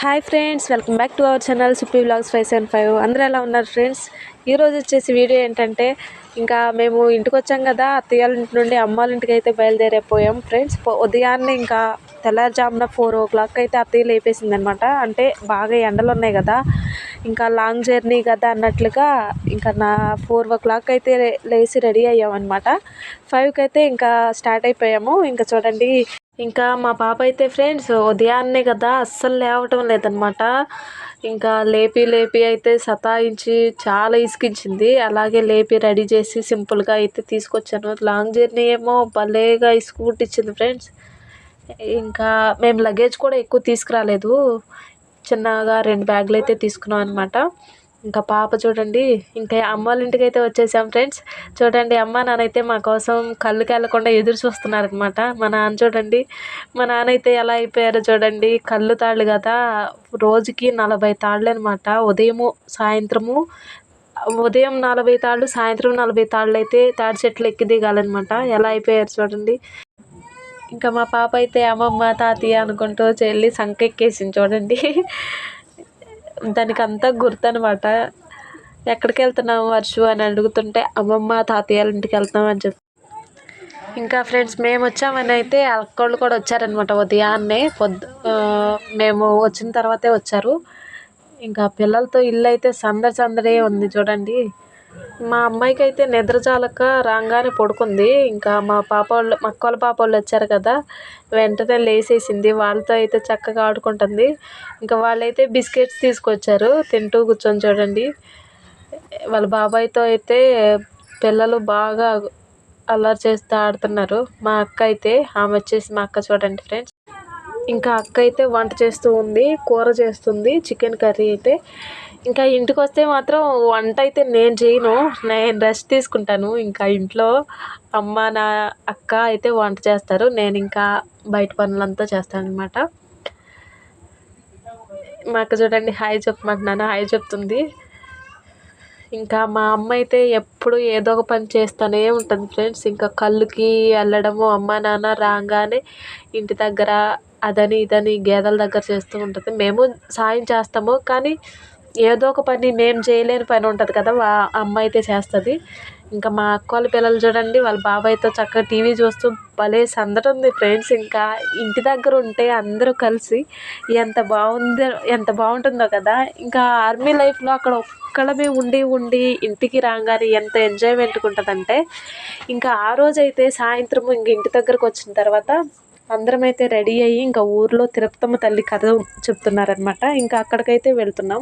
Hi friends, welcome back to our channel సుప్రీ vlogs 575. అందరూ ఎలా ఉన్నారు ఫ్రెండ్స్? ఈరోజు వచ్చేసి వీడియో ఏంటంటే, ఇంకా మేము ఇంటికి వచ్చాం కదా, అత్తయ్య వాళ్ళ ఇంటి నుండి అమ్మ వాళ్ళ ఇంటికి అయితే బయలుదేరిపోయాం ఫ్రెండ్స్. ఉదయాన్నే ఇంకా తెల్లారుజామున 4 o'clock అయితే అత్తయ్య లేపేసింది అనమాట. అంటే బాగా ఎండలు ఉన్నాయి కదా, ఇంకా లాంగ్ జర్నీ కదా అన్నట్లుగా ఇంకా 4 o'clock అయితే లేచి రెడీ అయ్యామన్నమాట. 5కి అయితే ఇంకా స్టార్ట్ అయిపోయాము. ఇంకా చూడండి, ఇంకా మా పాప అయితే ఫ్రెండ్స్ ఉదయాన్నే కదా అస్సలు లేవటం లేదనమాట. ఇంకా లేపి అయితే సతాయించి చాలా ఇసికించింది. అలాగే లేపి రెడీ చేసి సింపుల్గా అయితే తీసుకొచ్చాను. లాంగ్ జర్నీ ఏమో భలేగా ఇసుకుట్టించింది ఫ్రెండ్స్. ఇంకా మేము లగేజ్ కూడా ఎక్కువ తీసుకురాలేదు, చిన్నగా 2 బ్యాగులు అయితే తీసుకున్నాం అనమాట. ఇంకా పాప చూడండి, ఇంకా అమ్మ వాళ్ళ ఇంటికి అయితే వచ్చేసాం ఫ్రెండ్స్. చూడండి, అమ్మ నాన్నైతే మా కోసం కళ్ళు కాలకుండా ఎదురు చూస్తున్నారనమాట. మా నాన్న చూడండి, మా నాన్న అయితే ఎలా అయిపోయారో చూడండి. కళ్ళు తాళ్ళు కదా, రోజుకి 40 తాళ్ళు అనమాట. ఉదయం 40 తాళ్ళు, సాయంత్రం 40 తాళ్ళు అయితే తాడి చెట్లు ఎక్కి దిగాలన్నమాట. ఎలా అయిపోయారు చూడండి. ఇంకా మా పాప అయితే అమ్మమ్మ తాతయ్య అనుకుంటూ చెల్లి సంకెక్కేసింది చూడండి. దానికి అంతా గుర్తు అనమాట. ఎక్కడికి వెళ్తున్నాము వర్షు అని అడుగుతుంటే అమ్మమ్మ తాతయ్య ఇంటికి వెళ్తున్నాం అని చెప్పి. ఇంకా ఫ్రెండ్స్, మేము వచ్చామని అయితే అక్కోళ్ళు కూడా వచ్చారనమాట. ఉదయాన్నే మేము వచ్చిన తర్వాతే వచ్చారు. ఇంకా పిల్లలతో ఇల్లు అయితే సందడి ఉంది చూడండి. మా అమ్మాయికి అయితే నిద్ర చాలక రాగానే పడుకుంది. ఇంకా మా అక్క వాళ్ళ పాప వాళ్ళు వచ్చారు కదా, వెంటనే లేసేసింది. వాళ్ళతో అయితే చక్కగా ఆడుకుంటుంది. ఇంకా వాళ్ళైతే బిస్కెట్స్ తీసుకొచ్చారు, తింటూ కూర్చొని చూడండి. వాళ్ళ బాబాయ్తో అయితే పిల్లలు బాగా అల్లరి చేస్తూ ఆడుతున్నారు. మా అక్క అయితే మా అక్క చూడండి ఫ్రెండ్స్. ఇంకా అక్క అయితే వంట చేస్తూ ఉంది, కూర చేస్తుంది, చికెన్ కర్రీ అయితే. ఇంకా ఇంటికి వస్తే మాత్రం వంట అయితే నేను చేయను, నేను రెస్ట్ తీసుకుంటాను. ఇంకా ఇంట్లో నా అక్క అయితే వంట చేస్తారు, నేను ఇంకా బయట పనులంతా చేస్తాను అనమాట. మా అక్క చూడండి, హాయ్ చెప్పమంటున్నాను, హాయ్ చెప్తుంది. ఇంకా మా అమ్మ అయితే ఎప్పుడు ఏదో ఒక పని చేస్తూనే ఉంటుంది ఫ్రెండ్స్. ఇంకా కళ్ళుకి వెళ్ళడము, అమ్మ నాన్న రాగానే ఇంటి దగ్గర అదని ఇదని గేదెల దగ్గర చేస్తూ ఉంటుంది. మేము సాయం చేస్తాము, కానీ ఏదో ఒక పని మేము చేయలేని పని ఉంటుంది కదా, అమ్మ అయితే చేస్తుంది. ఇంకా మా అక్క వాళ్ళ పిల్లలు చూడండి, వాళ్ళ బాబాయ్తో చక్కగా టీవీ చూస్తూ భలే సందడి ఉంది ఫ్రెండ్స్. ఇంకా ఇంటి దగ్గర ఉంటే అందరూ కలిసి ఎంత బాగుంటుందో కదా. ఇంకా ఆర్మీ లైఫ్లో అక్కడ ఒక్కళ్ళమే ఉండి ఇంటికి రాగానే ఎంత ఎంజాయ్మెంట్గా ఉంటుందంటే, ఇంకా ఆ రోజైతే సాయంత్రం ఇంక ఇంటి దగ్గరకు వచ్చిన తర్వాత అందరం అయితే రెడీ అయ్యి ఇంకా ఊర్లో తిరుపతమ్మ తల్లి కథ చెప్తున్నారనమాట. ఇంకా అక్కడికైతే వెళ్తున్నాం.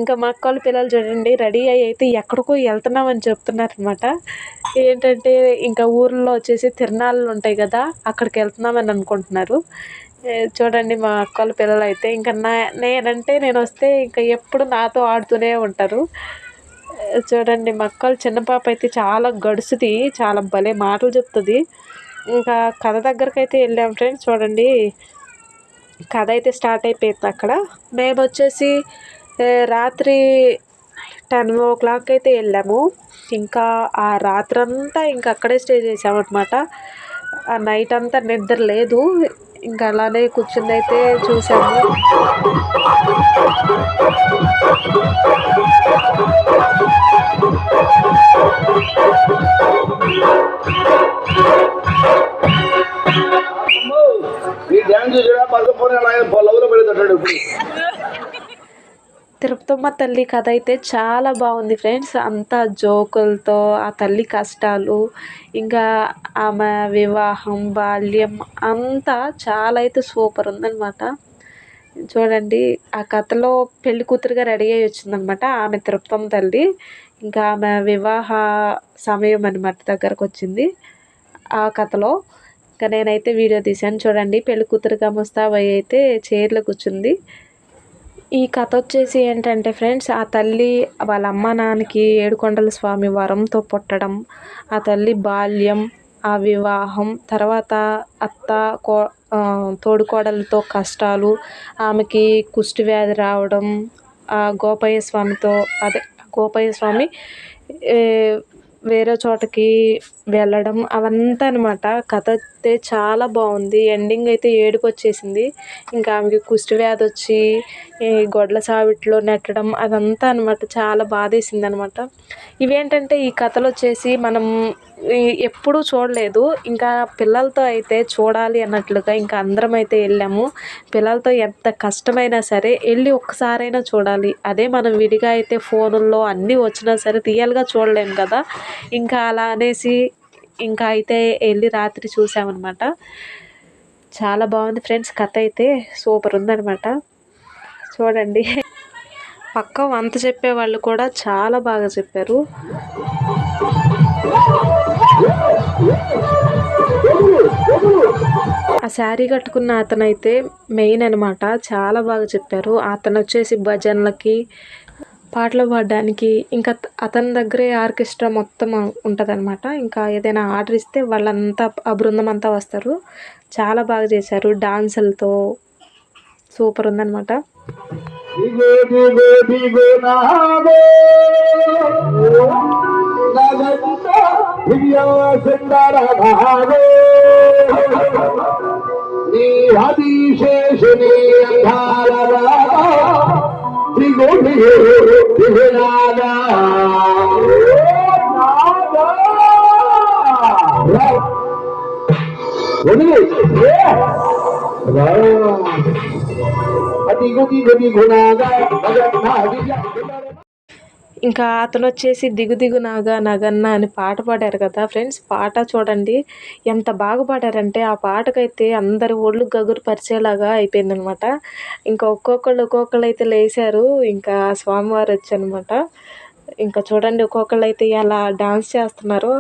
ఇంకా మా అక్క వాళ్ళ పిల్లలు చూడండి, రెడీ అయ్యి అయితే ఎక్కడికో వెళ్తున్నాం అని చెప్తున్నారనమాట. ఏంటంటే ఇంకా ఊర్లో వచ్చేసి తిరణాలు ఉంటాయి కదా, అక్కడికి వెళ్తున్నామని అనుకుంటున్నారు. చూడండి, మా అక్క వాళ్ళ పిల్లలు అయితే ఇంకా నేను వస్తే ఇంకా ఎప్పుడు నాతో ఆడుతూనే ఉంటారు. చూడండి, మా అక్క వాళ్ళ చిన్న పాప అయితే చాలా గడుసుది, చాలా భలే మాటలు చెప్తుంది. ఇంకా కథ దగ్గరికి అయితే వెళ్ళాం ఫ్రెండ్స్. చూడండి, కథ అయితే స్టార్ట్ అయిపోయింది అక్కడ. మేము వచ్చేసి రాత్రి 10 o'clock అయితే వెళ్ళాము. ఇంకా ఆ రాత్రంతా ఇంకా అక్కడే స్టే చేసామన్నమాట. ఆ నైట్ అంతా నిద్ర లేదు, ఇంకా అలానే కూర్చుని అయితే చూసాము. తిరుపతమ్మ తల్లి కథ అయితే చాలా బాగుంది ఫ్రెండ్స్. అంతా జోకులతో ఆ తల్లి కష్టాలు, ఇంకా ఆమె వివాహం, బాల్యం అంతా చాలా అయితే సూపర్ ఉందన్నమాట. చూడండి, ఆ కథలో పెళ్లి కూతురుగా రెడీ అయ్యి వచ్చిందనమాట ఆమె తిరుపతమ్మ తల్లి. ఇంకా ఆమె వివాహ సమయం అనమాట దగ్గరకు వచ్చింది ఆ కథలో. ఇంకా నేనైతే వీడియో తీశాను చూడండి. పెళ్లి కూతురుగా ముస్తాబయ్య అయితే చైర్లో కూర్చుంది. ఈ కథ వచ్చేసి ఏంటంటే ఫ్రెండ్స్, ఆ తల్లి వాళ్ళ అమ్మ నాన్నకి ఏడుకొండల స్వామి వరంతో పుట్టడం, ఆ తల్లి బాల్యం, ఆ వివాహం, తర్వాత తోడుకోడలతో కష్టాలు, ఆమెకి కుష్టి వ్యాధి రావడం, గోపయ్య స్వామి వేరే చోటకి వెళ్ళడం అవంతా అనమాట. కథ అయితే చాలా బాగుంది. ఎండింగ్ అయితే ఏడుపు వచ్చేసింది. ఇంకా ఆమెకి కుష్టి వ్యాధి వచ్చి ఈ గొడ్ల సావిట్లో నెట్టడం అదంతా అనమాట. చాలా బాధేసింది అనమాట. ఇవేంటంటే ఈ కథలు వచ్చేసి మనం ఎప్పుడూ చూడలేదు. ఇంకా పిల్లలతో అయితే చూడాలి అన్నట్లుగా ఇంకా అందరం అయితే వెళ్ళాము. పిల్లలతో ఎంత కష్టమైనా సరే వెళ్ళి ఒక్కసారైనా చూడాలి. అదే మనం విడిగా అయితే ఫోనుల్లో అన్నీ వచ్చినా సరే రియల్గా చూడలేము కదా. ఇంకా అలా అనేసి ఇంకా అయితే వెళ్ళి రాత్రి చూసామన్నమాట. చాలా బాగుంది ఫ్రెండ్స్. కథ అయితే సూపర్ ఉందన్నమాట. చూడండి, పక్క వంత చెప్పే వాళ్ళు కూడా చాలా బాగా చెప్పారు. ఆ శారీ కట్టుకున్న అతనైతే మెయిన్ అనమాట. చాలా బాగా చెప్పారు. అతను వచ్చేసి భజనలకి పాటలు పాడడానికి ఇంకా అతని దగ్గరే ఆర్కెస్ట్రా మొత్తం ఉంటుందన్నమాట. ఇంకా ఏదైనా ఆర్డర్ ఇస్తే వాళ్ళంతా ఆ బృందం అంతా వస్తారు. చాలా బాగా చేశారు డాన్సులతో. సూపర్ ఉందన్నమాట. ఇంకా అతను వచ్చేసి దిగు దిగు నాగా నగన్న అని పాట పాడారు కదా ఫ్రెండ్స్. పాట చూడండి ఎంత బాగా పాడారంటే ఆ పాటకైతే అందరి ఒళ్ళు గగురు పరిచేలాగా అయిపోయిందనమాట. ఇంకా ఒక్కొక్కళ్ళు అయితే లేచారు. ఇంకా స్వామివారు వచ్చనమాట. ఇంకా చూడండి ఒక్కొక్కళ్ళు అయితే ఎలా డాన్స్ చేస్తున్నారు.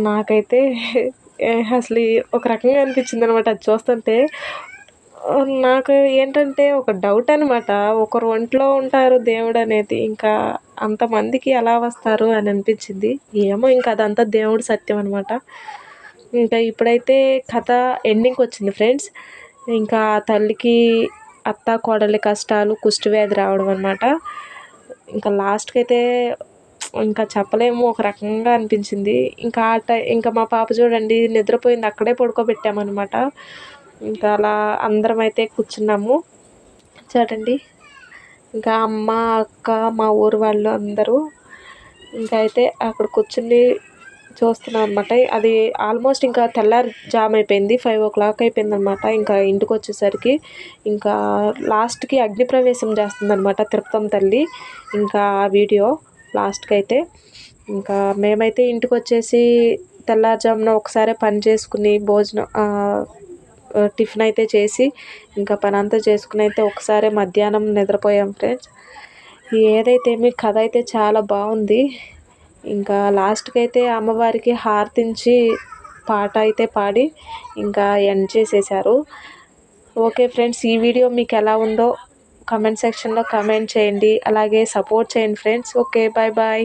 నాకైతే అసలు ఒక రకంగా అనిపించింది అనమాట అది చూస్తుంటే. నాకు ఏంటంటే ఒక డౌట్ అనమాట. ఒకరు ఒంట్లో ఉంటారు దేవుడు అనేది, ఇంకా అంతమందికి ఎలా వస్తారు అని అనిపించింది. ఏమో ఇంకా అదంతా దేవుడు సత్యం అనమాట. ఇంకా ఇప్పుడైతే కథ ఎండింగ్కి వచ్చింది ఫ్రెండ్స్. ఇంకా తల్లికి అత్త కోడలి కష్టాలు, కుష్టి వ్యాధి రావడం అనమాట. ఇంకా లాస్ట్కి అయితే ఇంకా చెప్పలేము, ఒక రకంగా అనిపించింది. ఇంకా ఇంకా మా పాప చూడండి నిద్రపోయింది. అక్కడే పడుకోబెట్టామన్నమాట. ఇంకా అలా అందరం అయితే కూర్చున్నాము. చూడండి ఇంకా అమ్మ, అక్క, మా ఊరు వాళ్ళు అందరూ ఇంకా అయితే అక్కడ కూర్చుని చూస్తున్నాం అనమాట. అది ఆల్మోస్ట్ ఇంకా తెల్లారి జామ్ అయిపోయింది. 5 o'clock అయిపోయిందనమాట. ఇంకా ఇంటికి వచ్చేసరికి ఇంకా లాస్ట్కి అగ్నిప్రవేశం చేస్తుందనమాట తిరుపతమ్మ తల్లి. ఇంకా ఆ వీడియో లాస్ట్కి అయితే ఇంకా మేమైతే ఇంటికి వచ్చేసి తెల్లారుజామున ఒకసారి పని చేసుకుని భోజనం టిఫిన్ అయితే చేసి ఇంకా పని అంతా చేసుకుని అయితే ఒకసారి మధ్యాహ్నం నిద్రపోయాం ఫ్రెండ్స్. ఏదైతే మీ కథ అయితే చాలా బాగుంది. ఇంకా లాస్ట్కి అయితే అమ్మవారికి హారతించి పాట అయితే పాడి ఇంకా ఎండ్ చేసేసారు. ఓకే ఫ్రెండ్స్, ఈ వీడియో మీకు ఎలా ఉందో కమెంట్ సెక్షన్లో కమెంట్ చేయండి. అలాగే సపోర్ట్ చేయండి ఫ్రెండ్స్. Okay, bye bye.